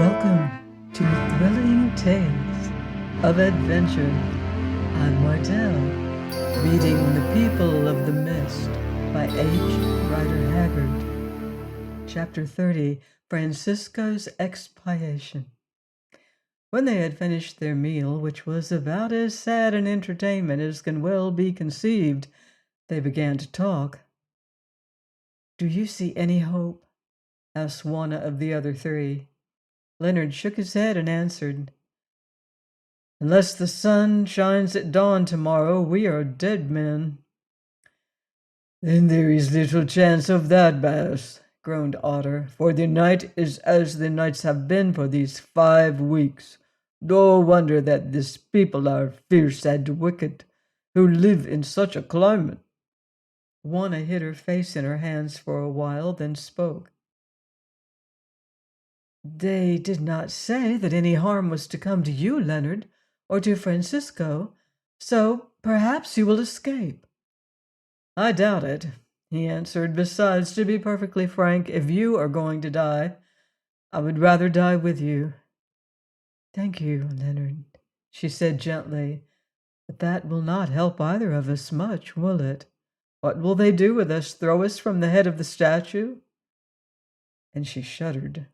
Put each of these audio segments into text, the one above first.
Welcome to Thrilling Tales of Adventure. I'm Martell, reading The People of the Mist by H. Rider Haggard. Chapter 30, Francisco's Expiation. When they had finished their meal, which was about as sad an entertainment as can well be conceived, they began to talk. "Do you see any hope?" asked one of the other three. Leonard shook his head and answered, "Unless the sun shines at dawn tomorrow, we are dead men." "Then there is little chance of that, Bass," groaned Otter, "for the night is as the nights have been for these 5 weeks. No wonder that this people are fierce and wicked, who live in such a climate." Juana hid her face in her hands for a while, then spoke. "They did not say that any harm was to come to you, Leonard, or to Francisco, so perhaps you will escape." "I doubt it," he answered. "Besides, to be perfectly frank, if you are going to die, I would rather die with you." "Thank you, Leonard," she said gently, "but that will not help either of us much, will it? What will they do with us? Throw us from the head of the statue?" And she shuddered.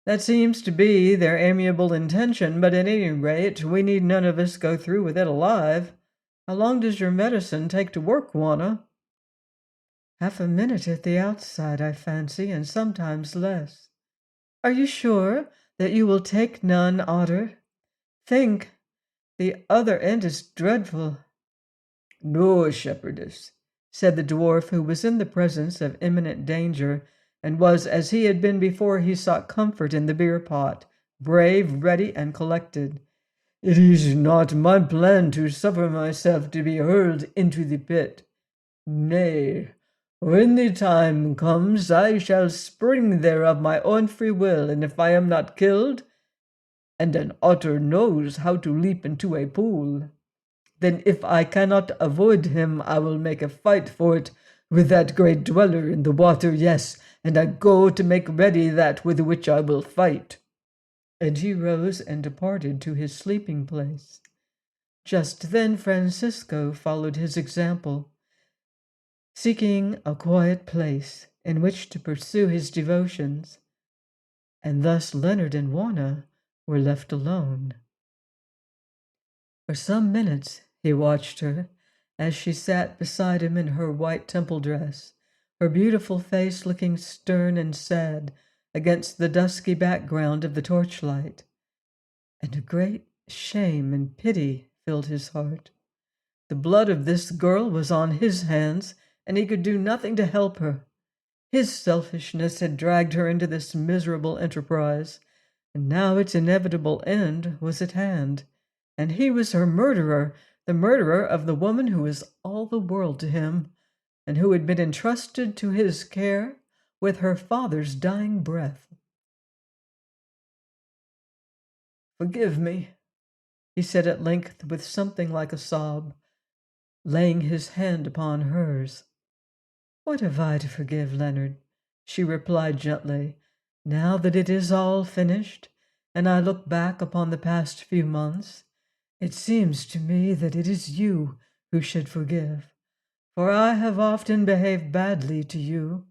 "That seems to be their amiable intention, but at any rate, we need none of us go through with it alive. How long does your medicine take to work, Juana?" "Half a minute at the outside, I fancy, and sometimes less." "Are you sure that you will take none, Otter? Think, the other end is dreadful." "No, shepherdess," said the dwarf, who was in the presence of imminent danger, and was, as he had been before he sought comfort in the beer pot, brave, ready, and collected. "It is not my plan to suffer myself to be hurled into the pit. Nay, when the time comes, I shall spring there of my own free will, and if I am not killed, and an otter knows how to leap into a pool, then if I cannot avoid him, I will make a fight for it with that great dweller in the water, yes, and I go to make ready that with which I will fight." And he rose and departed to his sleeping place. Just then Francisco followed his example, seeking a quiet place in which to pursue his devotions, and thus Leonard and Juana were left alone. For some minutes he watched her as she sat beside him in her white temple dress, her beautiful face looking stern and sad against the dusky background of the torchlight, and a great shame and pity filled his heart. The blood of this girl was on his hands, and he could do nothing to help her. His selfishness had dragged her into this miserable enterprise, and now its inevitable end was at hand, and he was her murderer, the murderer of the woman who was all the world to him, and who had been entrusted to his care with her father's dying breath. "Forgive me," he said at length with something like a sob, laying his hand upon hers. "What have I to forgive, Leonard?" she replied gently. "Now that it is all finished, and I look back upon the past few months, it seems to me that it is you who should forgive, for I have often behaved badly to you."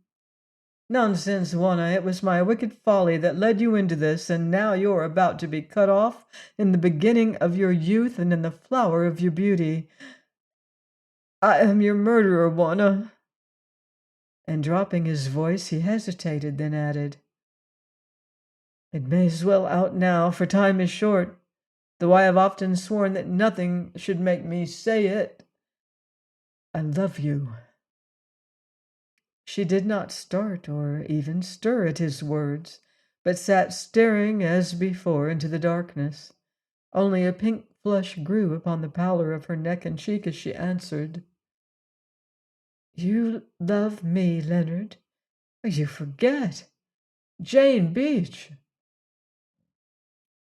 "Nonsense, Juana, it was my wicked folly that led you into this, and now you are about to be cut off in the beginning of your youth and in the flower of your beauty. I am your murderer, Juana." And dropping his voice, he hesitated, then added, "It may as well out now, for time is short, though I have often sworn that nothing should make me say it. I love you." She did not start or even stir at his words, but sat staring as before into the darkness. Only a pink flush grew upon the pallor of her neck and cheek as she answered, "You love me, Leonard? You forget. Jane Beach."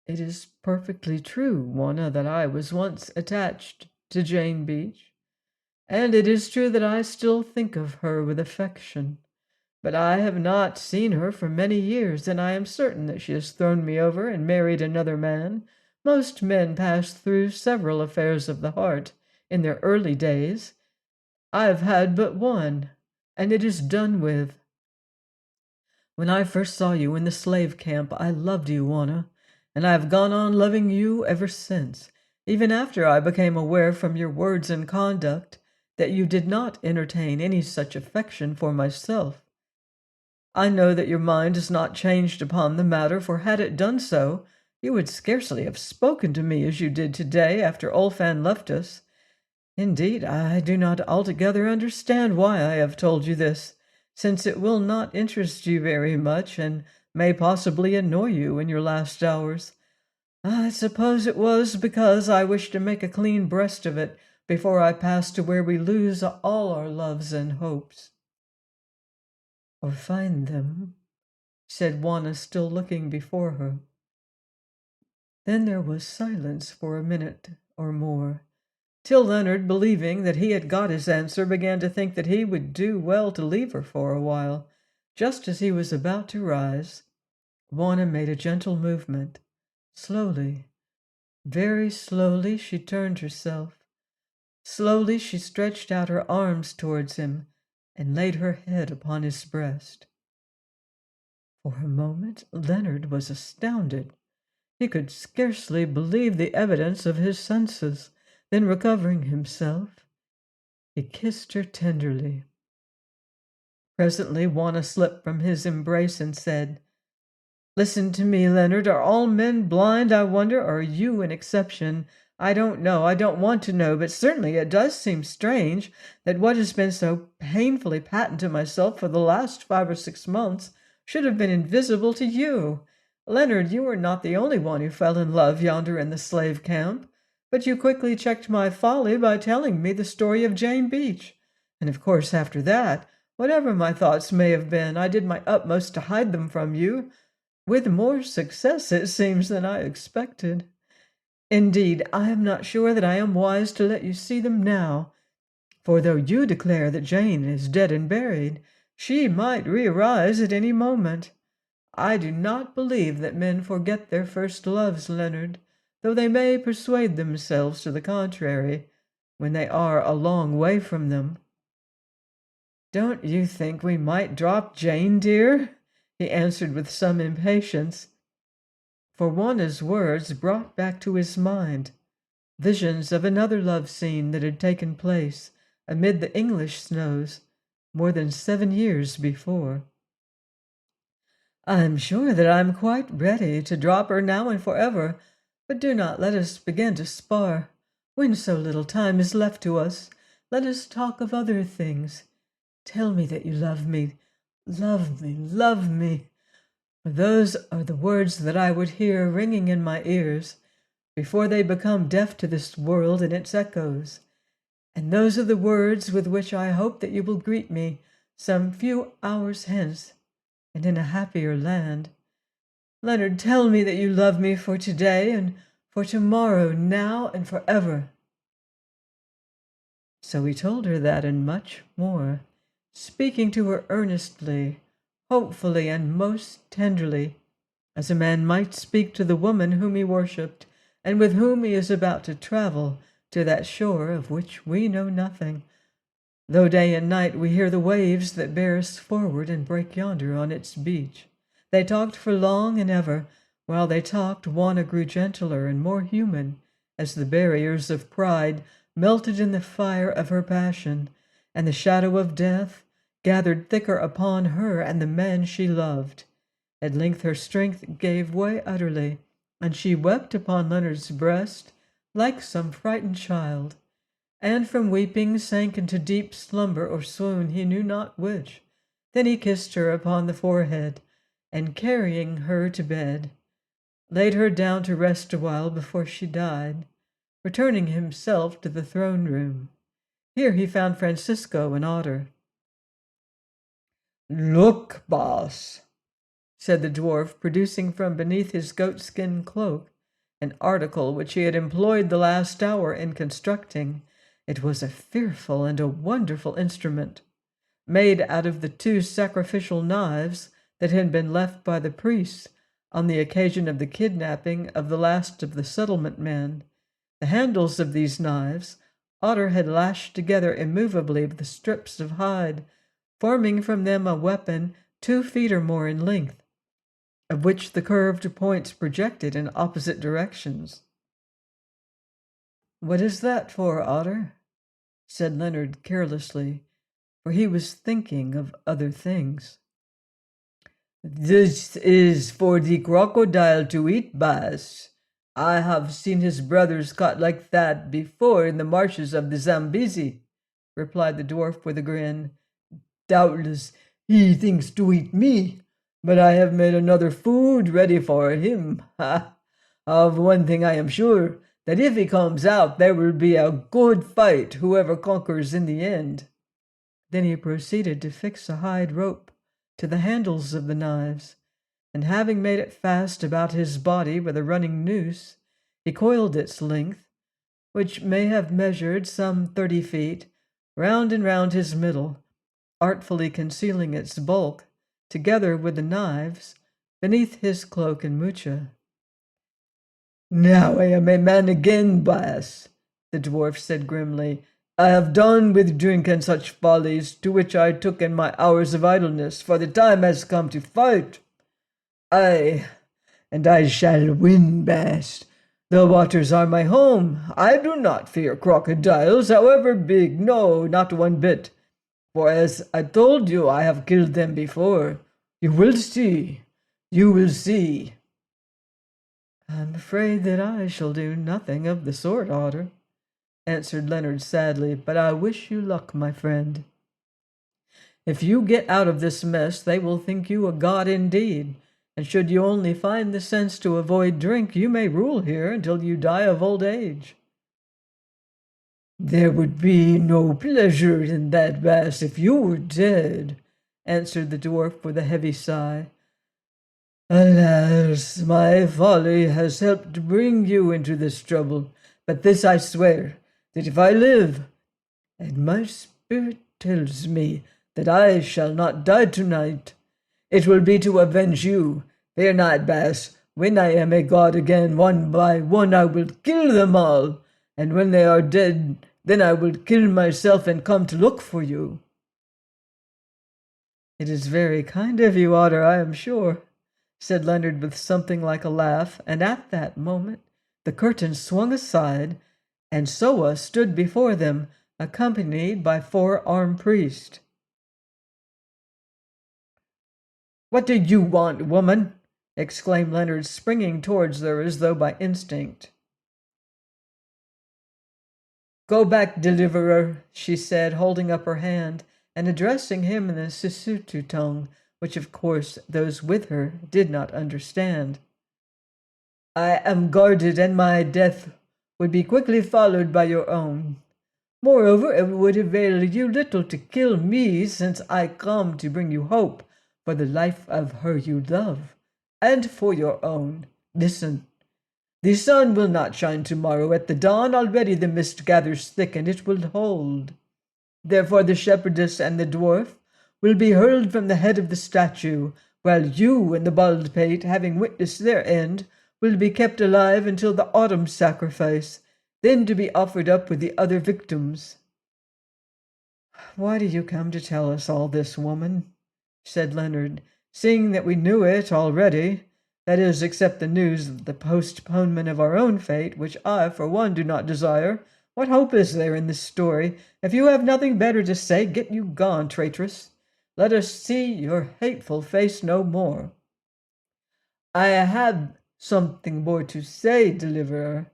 "It is perfectly true, Juana, that I was once attached to Jane Beach, and it is true that I still think of her with affection. but I have not seen her for many years, and I am certain that she has thrown me over and married another man. Most men pass through several affairs of the heart in their early days. I have had but one, and it is done with. When I first saw you in the slave camp, I loved you, Juana, and I have gone on loving you ever since, even after I became aware from your words and conduct that you did not entertain any such affection for myself. I know that your mind has not changed upon the matter, for had it done so, you would scarcely have spoken to me as you did today after Olfan left us. Indeed, I do not altogether understand why I have told you this, since it will not interest you very much and may possibly annoy you in your last hours. I suppose it was because I wished to make a clean breast of it before I pass to where we lose all our loves and hopes. Or find them, said Juana, still looking before her. Then there was silence for a minute or more, till Leonard, believing that he had got his answer, began to think that he would do well to leave her for a while. Just as he was about to rise, Juana made a gentle movement. Slowly, very slowly, she turned herself. Slowly she stretched out her arms towards him and laid her head upon his breast. For a moment, Leonard was astounded. He could scarcely believe the evidence of his senses. Then, recovering himself, he kissed her tenderly. Presently, Juana slipped from his embrace and said, "Listen to me, Leonard. Are all men blind, I wonder, or are you an exception? I don't know. I don't want to know, but certainly it does seem strange that what has been so painfully patent to myself for the last 5 or 6 months should have been invisible to you. Leonard, you were not the only one who fell in love yonder in the slave camp, but you quickly checked my folly by telling me the story of Jane Beach. And of course, after that, whatever my thoughts may have been, I did my utmost to hide them from you, with more success, it seems, than I expected. Indeed, I am not sure that I am wise to let you see them now, for though you declare that Jane is dead and buried, she might re-arise at any moment. I do not believe that men forget their first loves, Leonard, though they may persuade themselves to the contrary when they are a long way from them." "Don't you think we might drop Jane, dear?" he answered with some impatience, for Juana's words brought back to his mind visions of another love scene that had taken place amid the English snows more than 7 years before. "I am sure that I am quite ready to drop her now and forever, but do not let us begin to spar. When so little time is left to us, let us talk of other things. Tell me that you love me. Love me, love me. For those are the words that I would hear ringing in my ears before they become deaf to this world and its echoes. And those are the words with which I hope that you will greet me some few hours hence and in a happier land. Leonard, tell me that you love me for today and for tomorrow, now and forever." So he told her that and much more, speaking to her earnestly, hopefully, and most tenderly, as a man might speak to the woman whom he worshipped, and with whom he is about to travel to that shore of which we know nothing, though day and night we hear the waves that bear us forward and break yonder on its beach. They talked for long and ever. While they talked, Juana grew gentler and more human, as the barriers of pride melted in the fire of her passion, and the shadow of death gathered thicker upon her and the man she loved. At length her strength gave way utterly, and she wept upon Leonard's breast like some frightened child, and from weeping sank into deep slumber or swoon, he knew not which. Then he kissed her upon the forehead, and carrying her to bed, laid her down to rest a while before she died, returning himself to the throne room. Here he found Francisco and Otter. "Look, boss," said the dwarf, producing from beneath his goatskin cloak an article which he had employed the last hour in constructing. It was a fearful and a wonderful instrument. made out of the two sacrificial knives that had been left by the priests on the occasion of the kidnapping of the last of the settlement men. The handles of these knives Otter had lashed together immovably with the strips of hide, forming from them a weapon 2 feet or more in length, of which the curved points projected in opposite directions. "What is that for, Otter?" said Leonard carelessly, for he was thinking of other things. "This is for the crocodile to eat, baas. I have seen his brothers caught like that before in the marshes of the Zambezi," replied the dwarf with a grin. "Doubtless he thinks to eat me, but I have made another food ready for him. Ha! Of one thing I am sure, that if he comes out, there will be a good fight, whoever conquers in the end." Then he proceeded to fix a hide rope to the handles of the knives, and having made it fast about his body with a running noose, he coiled its length, which may have measured some 30 feet, round and round his middle, artfully concealing its bulk, together with the knives, beneath his cloak and mucha. "Now I am a man again, baas," the dwarf said grimly. "I have done with drink and such follies to which I took in my hours of idleness, for the time has come to fight. Aye, and I shall win, baas. The waters are my home. I do not fear crocodiles, however big, no, not one bit. For as I told you, I have killed them before. You will see. You will see." "I'm afraid that I shall do nothing of the sort, Otter," answered Leonard sadly, "but I wish you luck, my friend. If you get out of this mess, they will think you a god indeed, and should you only find the sense to avoid drink, you may rule here until you die of old age." "There would be no pleasure in that, baas, if you were dead," answered the dwarf with a heavy sigh. "Alas, my folly has helped to bring you into this trouble, but this I swear, that if I live, and my spirit tells me that I shall not die tonight, it will be to avenge you. Fear not, baas. When I am a god again, one by one I will kill them all, and when they are dead, then I will kill myself and come to look for you." "It is very kind of you, Otter, I am sure," said Leonard with something like a laugh, and at that moment the curtain swung aside, and Soa stood before them, accompanied by 4 armed priests. "What do you want, woman?" exclaimed Leonard, springing towards her as though by instinct. "Go back, deliverer," she said, holding up her hand and addressing him in the Sisutu tongue, which of course those with her did not understand. "I am guarded, and my death would be quickly followed by your own. Moreover, it would avail you little to kill me, since I come to bring you hope for the life of her you love, and for your own. Listen. The sun will not shine tomorrow at the dawn. Already the mist gathers thick, and it will hold. Therefore the shepherdess and the dwarf will be hurled from the head of the statue, while you and the bald pate, having witnessed their end, will be kept alive until the autumn sacrifice, then to be offered up with the other victims." "Why do you come to tell us all this, woman?" said Leonard, "seeing that we knew it already, that is, except the news of the postponement of our own fate, which I, for one, do not desire. What hope is there in this story? If you have nothing better to say, get you gone, traitress. Let us see your hateful face no more." "I have something more to say, deliverer.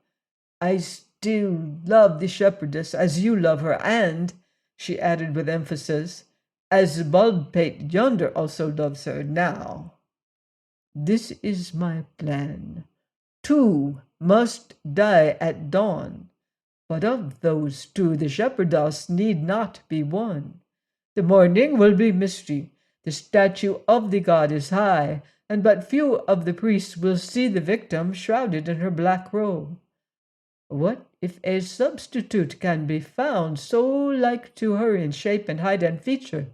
I still love the shepherdess as you love her, and," she added with emphasis, "as Baldpate yonder also loves her. Now, this is my plan. 2 must die at dawn, but of those 2 the shepherdess need not be one. The morning will be misty. The statue of the god is high, and but few of the priests will see the victim shrouded in her black robe. What if a substitute can be found so like to her in shape and height and feature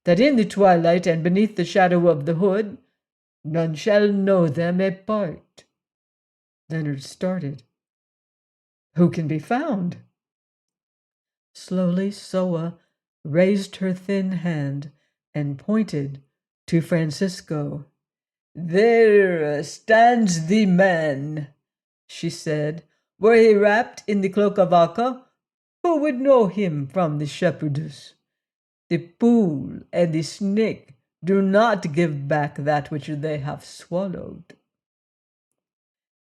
that in the twilight and beneath the shadow of the hood none shall know them apart." Leonard started. "Who can be found?" Slowly Soa raised her thin hand and pointed to Francisco. "There stands the man," she said. "Were he wrapped in the cloak of Acca, who would know him from the shepherdess? The pool and the snake do not give back that which they have swallowed."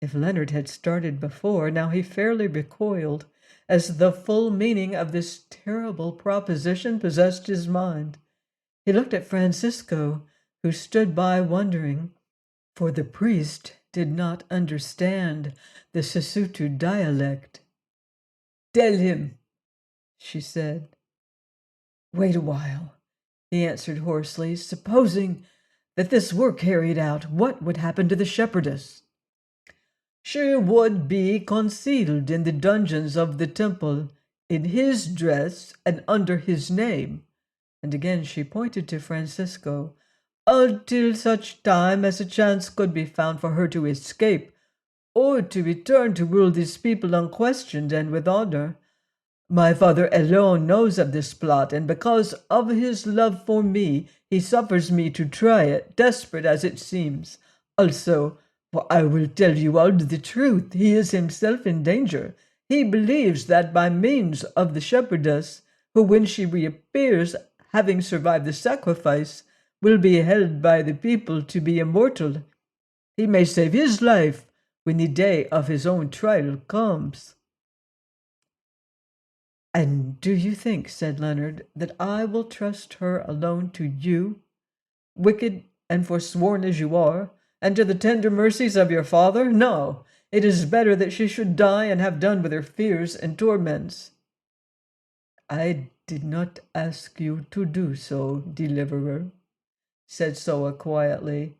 If Leonard had started before, now he fairly recoiled, as the full meaning of this terrible proposition possessed his mind. He looked at Francisco, who stood by wondering, for the priest did not understand the Sesotho dialect. "Tell him," she said. "Wait a while," he answered hoarsely. "Supposing that this were carried out, what would happen to the shepherdess?" "She would be concealed in the dungeons of the temple, in his dress and under his name," and again she pointed to Francisco, "until such time as a chance could be found for her to escape, or to return to rule these people unquestioned and with honor. My father alone knows of this plot, and because of his love for me, he suffers me to try it, desperate as it seems. Also, for I will tell you all the truth, he is himself in danger. He believes that by means of the shepherdess, who when she reappears, having survived the sacrifice, will be held by the people to be immortal, he may save his life when the day of his own trial comes." "And do you think," said Leonard, "that I will trust her alone to you, wicked and forsworn as you are, and to the tender mercies of your father? No, it is better that she should die and have done with her fears and torments." "I did not ask you to do so, deliverer," said Soa quietly.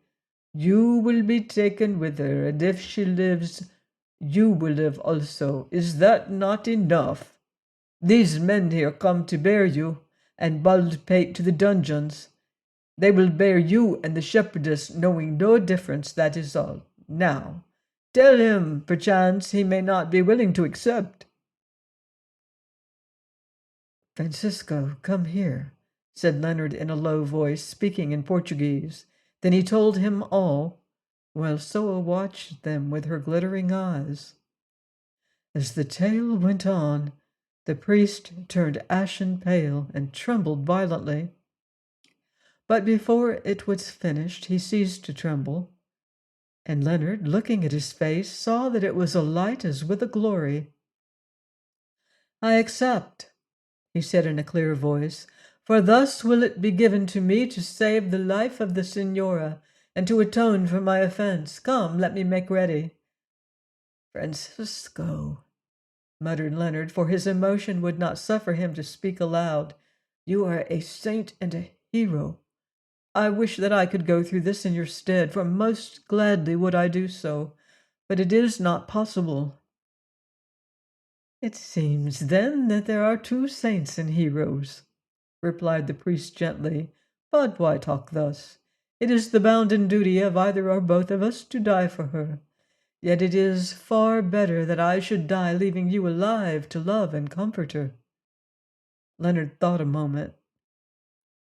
"You will be taken with her, and if she lives, you will live also. Is that not enough? These men here come to bear you, and Baldpate to the dungeons. They will bear you and the shepherdess, knowing no difference, that is all. Now, tell him, perchance he may not be willing to accept." "Francisco, come here," said Leonard in a low voice, speaking in Portuguese. Then he told him all, while Soa watched them with her glittering eyes. As the tale went on, the priest turned ashen pale and trembled violently. But before it was finished, he ceased to tremble, and Leonard, looking at his face, saw that it was alight as with a glory. "I accept," he said in a clear voice, "for thus will it be given to me to save the life of the Signora and to atone for my offense. Come, let me make ready." "Francisco," muttered Leonard, for his emotion would not suffer him to speak aloud, "you are a saint and a hero. I wish that I could go through this in your stead, for most gladly would I do so, but it is not possible." "It seems, then, that there are two saints and heroes," replied the priest gently. "But why talk thus? It is the bounden duty of either or both of us to die for her. Yet it is far better that I should die leaving you alive to love and comfort her." Leonard thought a moment.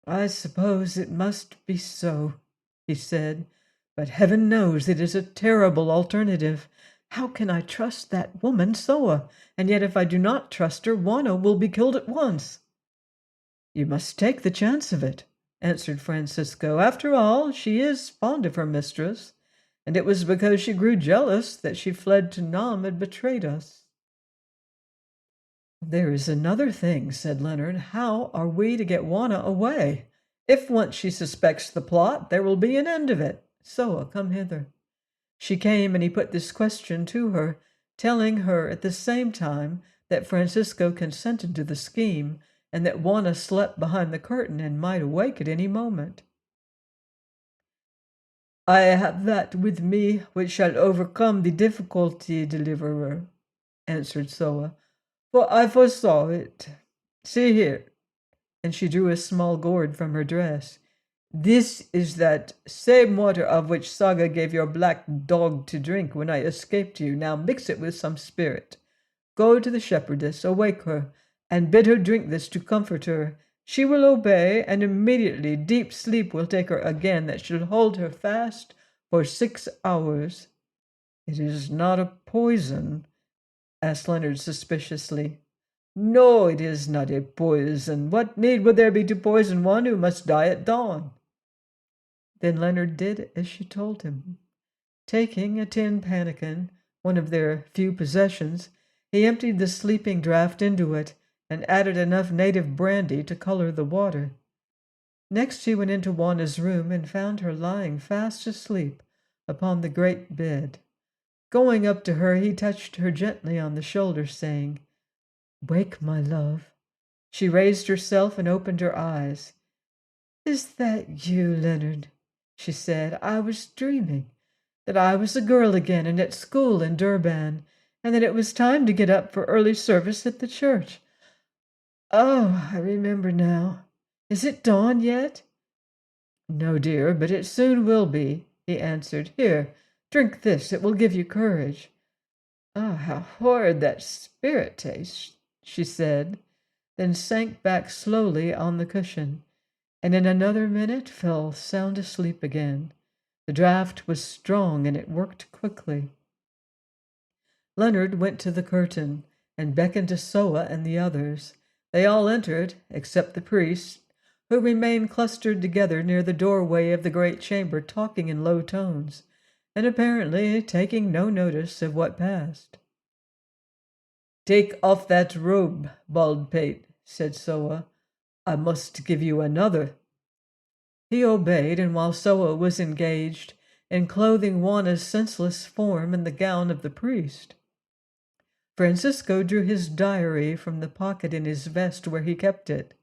"I suppose it must be so," he said, "but heaven knows it is a terrible alternative. How can I trust that woman Soa? And yet if I do not trust her, Juana will be killed at once." "You must take the chance of it," answered Francisco. "After all, she is fond of her mistress, and it was because she grew jealous that she fled to Nam and betrayed us." "There is another thing," said Leonard. "How are we to get Juana away? If once she suspects the plot, there will be an end of it. Soa, come hither." She came, and he put this question to her, telling her at the same time that Francisco consented to the scheme, and that Juana slept behind the curtain and might awake at any moment. "I have that with me which shall overcome the difficulty, deliverer," answered Soa, "for I foresaw it. See here." and she drew a small gourd from her dress. "This is that same water of which Saga gave your black dog to drink when I escaped you. Now mix it with some spirit. Go to the shepherdess, awake her, and bid her drink this to comfort her. She will obey, and immediately deep sleep will take her again that shall hold her fast for 6 hours." "It is not a poison?" asked Leonard suspiciously. "No, it is not a poison. What need would there be to poison one who must die at dawn?" Then Leonard did as she told him. Taking a tin pannikin, one of their few possessions, he emptied the sleeping draught into it and added enough native brandy to color the water. Next he went into Juana's room and found her lying fast asleep upon the great bed. Going up to her, he touched her gently on the shoulder, saying, "Wake, my love." She raised herself and opened her eyes. "Is that you, Leonard?" she said. "I was dreaming that I was a girl again and at school in Durban, and that it was time to get up for early service at the church. Oh, I remember now. Is it dawn yet?" "No, dear, but it soon will be," he answered. "Here, drink this. It will give you courage." "Ah, how horrid that spirit tastes," she said, then sank back slowly on the cushion, and in another minute fell sound asleep again. The draught was strong, and it worked quickly. Leonard went to the curtain and beckoned to Soa and the others. They all entered, except the priest, who remained clustered together near the doorway of the great chamber, talking in low tones, and apparently taking no notice of what passed. "Take off that robe, Baldpate," said Soa. "I must give you another." He obeyed, and while Soa was engaged in clothing Juana's senseless form in the gown of the priest, Francisco drew his diary from the pocket in his vest where he kept it.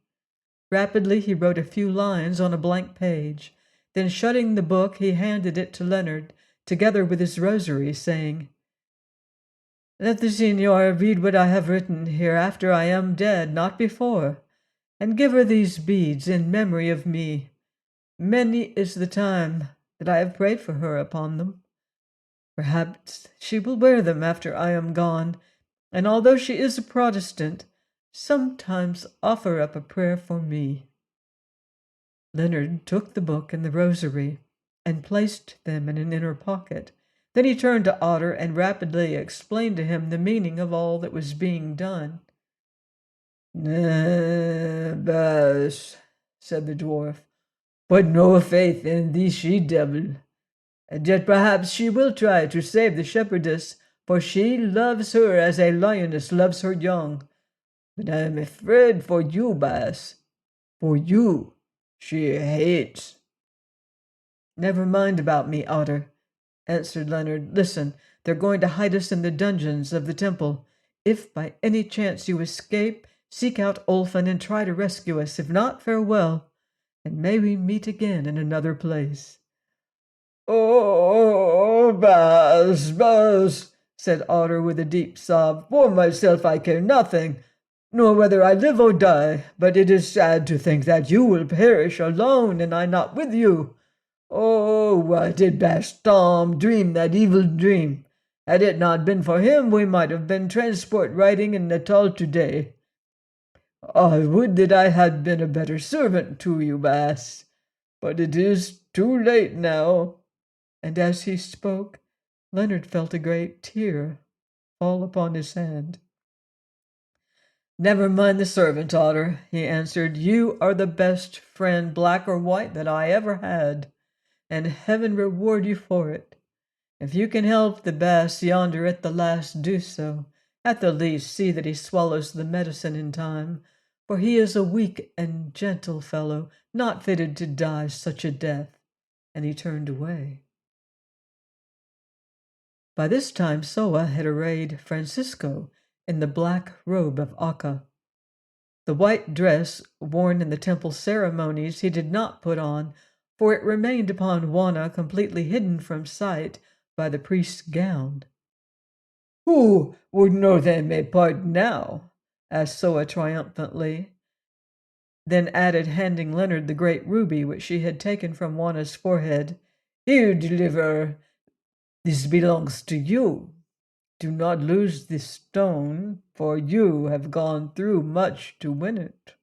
Rapidly he wrote a few lines on a blank page. Then, shutting the book, he handed it to Leonard, together with his rosary, saying, "Let the Signor read what I have written here after I am dead, not before, and give her these beads in memory of me. Many is the time that I have prayed for her upon them. Perhaps she will wear them after I am gone, and although she is a Protestant, sometimes offer up a prayer for me." Leonard took the book and the rosary and placed them in an inner pocket. Then he turned to Otter and rapidly explained to him the meaning of all that was being done. "Baas," said the dwarf, "put no faith in the she-devil. And yet perhaps she will try to save the shepherdess, for she loves her as a lioness loves her young. But I am afraid for you, Baas. For you she hates." "Never mind about me, Otter," answered Leonard. "Listen, they're going to hide us in the dungeons of the temple. If by any chance you escape, seek out Olfin and try to rescue us. If not, farewell, and may we meet again in another place." "Oh, Baas," said Otter with a deep sob. "For myself I care nothing, nor whether I live or die, but it is sad to think that you will perish alone and I not with you. Oh, why did Baas Tom dream that evil dream? Had it not been for him, we might have been transport riding in Natal today. I would that I had been a better servant to you, Baas, but it is too late now." And as he spoke, Leonard felt a great tear fall upon his hand. "Never mind the servant, Otter," he answered. "You are the best friend, black or white, that I ever had, and heaven reward you for it. If you can help the bass yonder at the last, do so. At the least, see that he swallows the medicine in time, for he is a weak and gentle fellow, not fitted to die such a death." And he turned away. By this time Soa had arrayed Francisco in the black robe of Aka. The white dress worn in the temple ceremonies he did not put on, for it remained upon Juana completely hidden from sight by the priest's gown. "Who would know them apart now?" asked Soa triumphantly. then added, handing Leonard the great ruby which she had taken from Juana's forehead, "Here, deliverer, this belongs to you. Do not lose this stone, for you have gone through much to win it."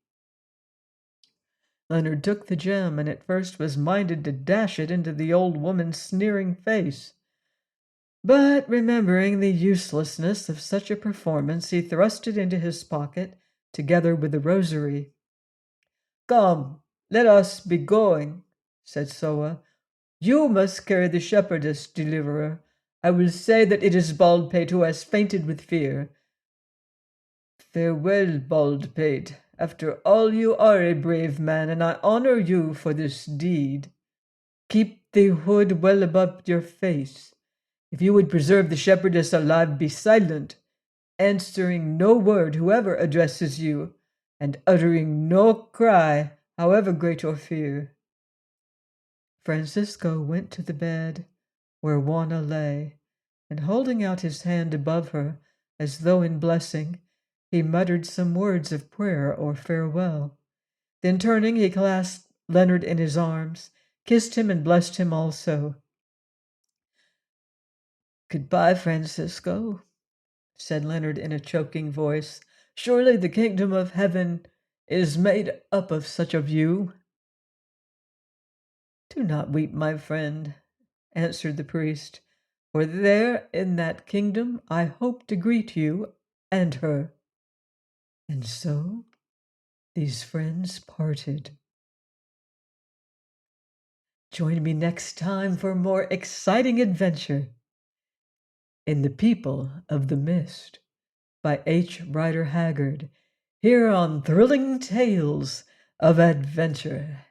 Leonard took the gem, and at first was minded to dash it into the old woman's sneering face. But remembering the uselessness of such a performance, he thrust it into his pocket, together with the rosary. "Come, let us be going," said Soa. "You must carry the shepherdess, deliverer. I will say that it is Baldpate who has fainted with fear. Farewell, Baldpate. After all, you are a brave man, and I honor you for this deed. Keep the hood well above your face. If you would preserve the shepherdess alive, be silent, answering no word whoever addresses you, and uttering no cry, however great your fear." Francisco went to the bed where Juana lay, and holding out his hand above her, as though in blessing, he muttered some words of prayer or farewell. Then turning, he clasped Leonard in his arms, kissed him, and blessed him also. "Goodbye, Francisco," said Leonard in a choking voice. "Surely the kingdom of heaven is made up of such of you." "Do not weep, my friend," answered the priest, "for there in that kingdom I hope to greet you and her." And so these friends parted. Join me next time for more exciting adventure in The People of the Mist by H. Rider Haggard, here on Thrilling Tales of Adventure.